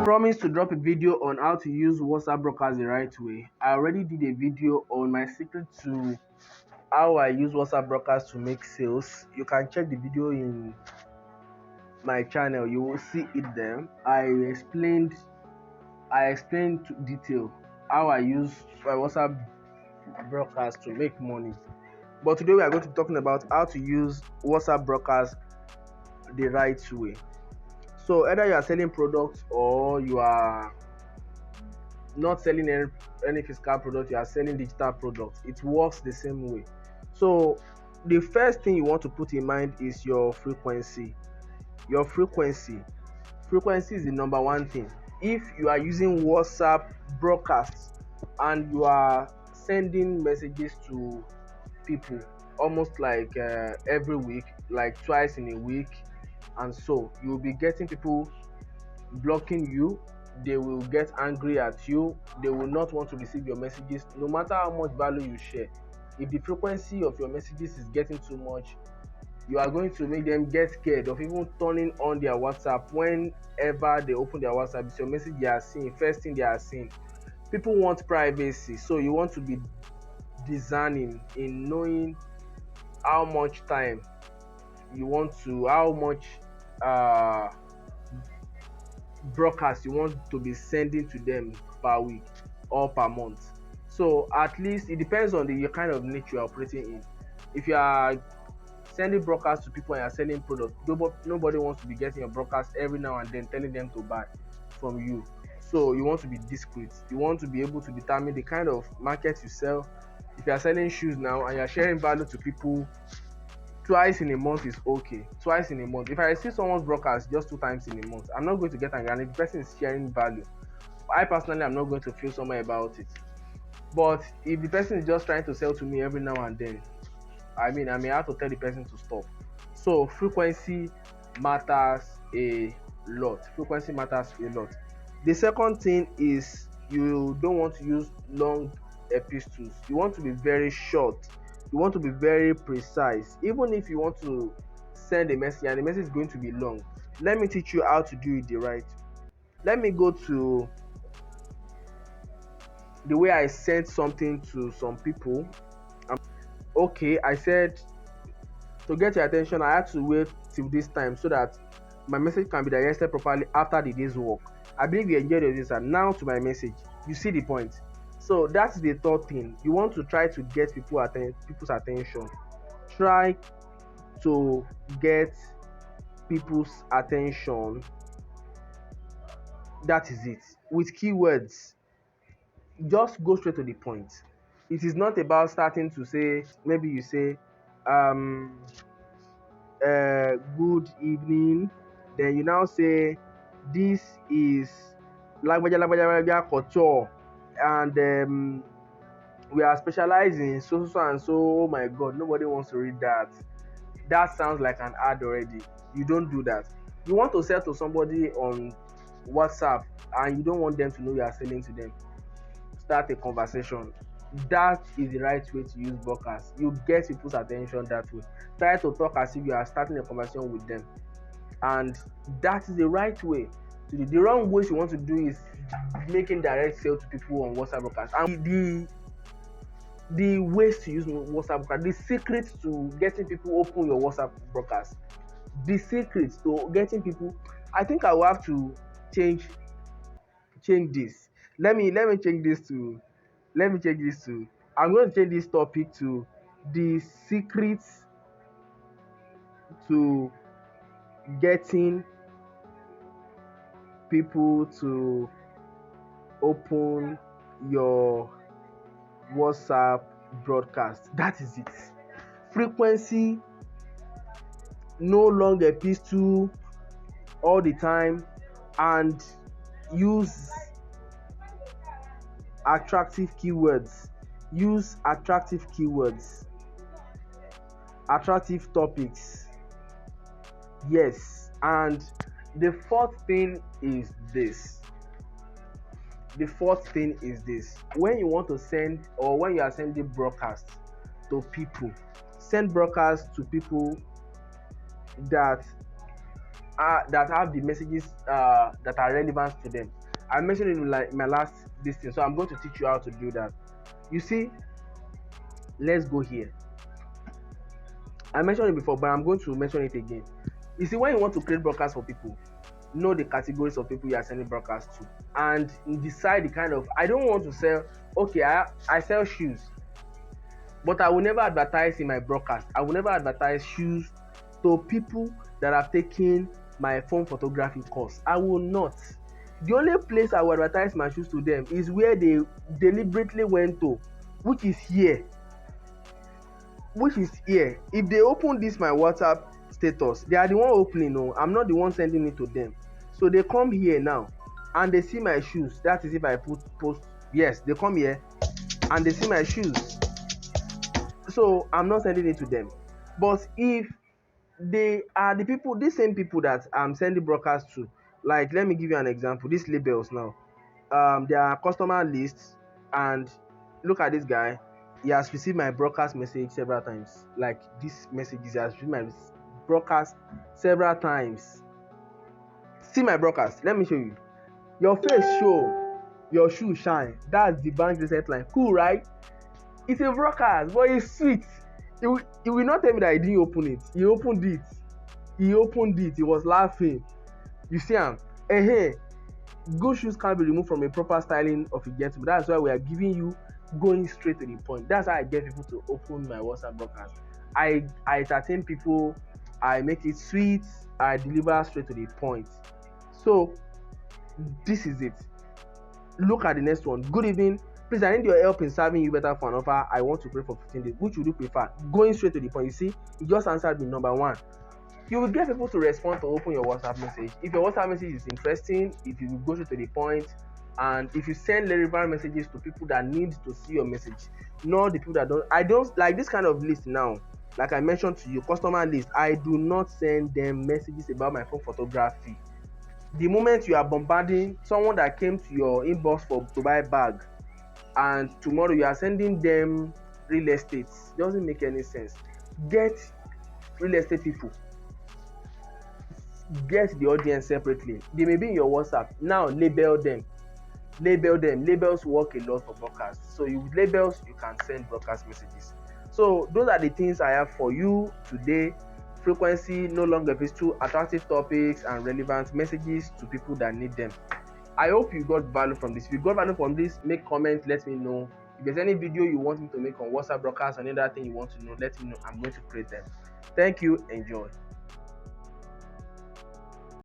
Promised to drop a video on how to use WhatsApp broadcast the right way. I already did a video on my secret to how I use WhatsApp broadcast to make sales. You can check the video in my channel. You will see it there. I explained to detail how I use my WhatsApp broadcast to make money. But today we are going to be talking about how to use WhatsApp broadcast the right way. So either you are selling products or you are not selling any physical product, you are selling digital products. It works the same way. So the first thing you want to put in mind is your frequency. Your frequency is the number one thing. If you are using WhatsApp broadcasts and you are sending messages to people almost like every week, like twice in a week, and so you will be getting people blocking you. They will get angry at you. They will not want to receive your messages no matter how much value you share. If the frequency of your messages is getting too much, you are going to make them get scared of even turning on their WhatsApp. Whenever they open their WhatsApp, it's your message they are seeing, first thing they are seeing. People want privacy, so you want to be discerning in knowing how much time you want to, how much broadcast you want to be sending to them per week or per month. So at least it depends on the kind of niche you are operating in. If you are sending broadcast to people and you're selling products, nobody wants to be getting your broadcast every now and then telling them to buy from you. So you want to be discreet. You want to be able to determine the kind of market you sell. If you are selling shoes now and you're sharing value to people, twice in a month is okay. Twice in a month. If I see someone's broadcast just 2 times in a month, I'm not going to get angry. And if the person is sharing value, I personally am not going to feel somehow about it. But if the person is just trying to sell to me every now and then, I may have to tell the person to stop. So frequency matters a lot. Frequency matters a lot. The second thing is you don't want to use long epistles. You want to be very short. You want to be very precise. Even if you want to send a message and the message is going to be long, let me teach you how to do it the right. Let me go to the way I sent something to some people. Okay, I said to get your attention, I had to wait till this time so that my message can be digested properly after the day's work. I believe you enjoyed this, and now to my message. You see the point. So that's the third thing. You want to try to get people's attention. Try to get people's attention. That is it. With keywords, just go straight to the point. It is not about starting to say, maybe you say, good evening, then you now say, this is lagbaja culture, and we are specializing in so and so. Oh my god, nobody wants to read that. That sounds like an ad already. You don't do that. You want to sell to somebody on WhatsApp and you don't want them to know you are selling to them. Start a conversation. That is the right way to use broadcast. You get people's attention that way. Try to talk as if you are starting a conversation with them, and that is the right way to do. The wrong way you want to do is making direct sale to people on WhatsApp broadcast. And the ways to use WhatsApp broadcast, the secret to getting people open your WhatsApp broadcast, the secret to getting people. I think I will have to change this. Let me change this to. I'm going to change this topic to the secrets to getting people to open your WhatsApp broadcast. That is it. Frequency, no long epistle all the time, and use attractive keywords. Use attractive keywords, attractive topics. Yes, and the fourth thing is this. When you want to send, or when you are sending broadcasts to people, send broadcasts to people that that have the messages that are relevant to them. I mentioned it in like my last this thing, so I'm going to teach you how to do that. You see, let's go here. I mentioned it before, but I'm going to mention it again. You see, when you want to create broadcasts for people, know the categories of people you are sending broadcasts to, and decide the kind of. I don't want to sell. Okay, I sell shoes, but I will never advertise in my broadcast. I will never advertise shoes to people that have taken my phone photography course. I will not. The only place I will advertise my shoes to them is where they deliberately went to, which is here. If they open this my WhatsApp status, they are the one opening. No, I'm not the one sending it to them. So they come here now and they see my shoes. That is if I post. Yes, they come here and they see my shoes. So I'm not sending it to them. But if they are these same people that I'm sending broadcasts to, like let me give you an example. These labels now, they are customer lists, and look at this guy. He has received my broadcast message several times. Like this message, he has received my broadcast several times. See my broadcast. Let me show you. Your face show, your shoe shine. That's the bank reset line. Cool, right? It's a broadcast, but it's sweet. He will not tell me that he didn't open it. He opened it. He was laughing. You see him? Good shoes can't be removed from a proper styling of a gentleman. That's why we are giving you going straight to the point. That's how I get people to open my WhatsApp broadcast. I entertain people. I make it sweet. I deliver straight to the point. So this is it. Look at the next one. Good evening. Please, I need your help in serving you better for an offer. I want to pray for 15 days. Which would you prefer? Going straight to the point. You see, he just answered me number one. You will get people to respond to open your WhatsApp message. If your WhatsApp message is interesting, if you go straight to the point, and if you send relevant messages to people that need to see your message, not the people that don't. I don't like this kind of list now. Like I mentioned to you, customer list. I do not send them messages about my phone photography. The moment you are bombarding someone that came to your inbox to buy bag, and tomorrow you are sending them real estate, doesn't make any sense. Get real estate people. Get the audience separately. They may be in your WhatsApp. Now label them. Labels work a lot for broadcasts. So with labels, you can send broadcast messages. So those are the things I have for you today. Frequency, no longer pistol, attractive topics, and relevant messages to people that need them. I hope you got value from this. If you got value from this, make comments, let me know. If there's any video you want me to make on WhatsApp broadcast or any other thing you want to know, let me know. I'm going to create them. Thank you. Enjoy.